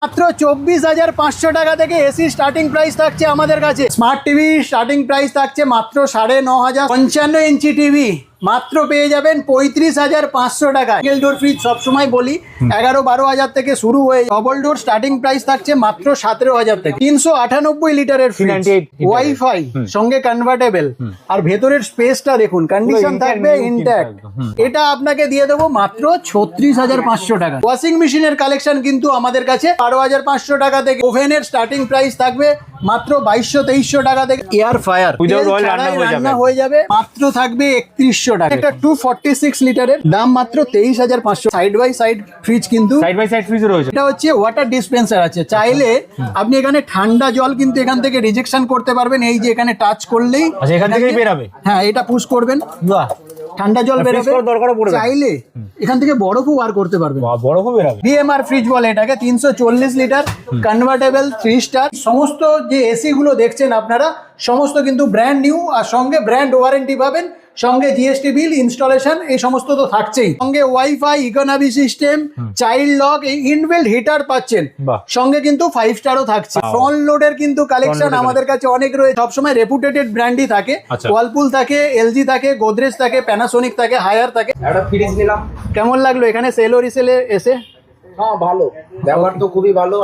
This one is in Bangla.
মাত্র 24,500 টাকা থেকে এসি স্টার্টিং প্রাইস থাকছে আমাদের কাছে। স্মার্ট টিভি স্টার্টিং প্রাইস থাকছে মাত্র 9,500। 55 ইঞ্চি টিভি মাত্র পেয়ে যাবেন 35,500 টাকা। সিঙ্গেল ডোর ফ্রিজ সবসময় বলি 11-12,000 থেকে শুরু হয়ে, ডবল ডোর স্টার্টিং প্রাইস থাকছে মাত্র 17,000 থেকে। 398 লিটারের ফ্রিজ, ওয়াইফাই সঙ্গে কনভার্টেবল, আর ভেতরের স্পেসটা দেখুন, কন্ডিশন থাকবে ইনট্যাক্ট। এটা আপনাকে দিয়ে দেবো মাত্র 36,500 টাকা। ওয়াশিং মেশিনের কালেকশন কিন্তু আমাদের কাছে 12,500 টাকা থেকে। ওভেনের স্টার্টিং প্রাইস থাকবে মাত্র 2200-2300 টাকা থেকে। এয়ার ফায়ার রান্না হয়ে যাবে মাত্র থাকবে 3100 টাকা। একটা 246 লিটারের দাম মাত্র 23,500। সাইড বাই সাইড ফ্রিজ কিন্তু সাইড বাই সাইড ফ্রিজ রয়েছে। এটা হচ্ছে ওয়াটার ডিসপেন্সার আছে, চাইলে আপনি এখানে ঠান্ডা জল কিন্তু এখান থেকে রিজেকশন করতে পারবেন। এই যে এখানে টাচ করলেই আচ্ছা, এখান থেকেই বেরাবে। হ্যাঁ, এটা পুশ করবেন, বাহ, ঠান্ডা জল বেরোবে। দরকারও পড়বে না। চাইলে এখান থেকে বরফও বার করতে পারবেন। বাহ, বরফও বেরাবে। ডিএমআর ফ্রিজ বলে এটাকে। 340 লিটার কনভার্টেবল 3 স্টার। সমস্ত যে এসি গুলো দেখছেন আপনারা সমস্ত কিন্তু ব্র্যান্ড নিউ, আর সঙ্গে ব্র্যান্ড ওয়ারেন্টি পাবেন, সঙ্গে জিএসটি বিল, ইনস্টলেশন, এই সমস্ত তো থাকছেই। সঙ্গে wifi, economy system, child lock, এই ইনবিল্ট হিটার পাচ্ছেন। সঙ্গে কিন্তু 5 স্টারও থাকছে। ফ্রন্ট লোডের কিন্তু কালেকশন আমাদের কাছে অনেক রয়েছে। সবসময় রেপুটেটেড ব্র্যান্ডই থাকে। ওয়ালপুল থাকে, এলজি থাকে, গোদরেজ থাকে, প্যানাসোনিক থাকে, হায়ার থাকে। একটা ফ্রিজ নিলাম, কেমন লাগলো এখানে সেল ও রিসেলে এসে? হ্যাঁ ভালো, ব্যবহার তো খুবই ভালো।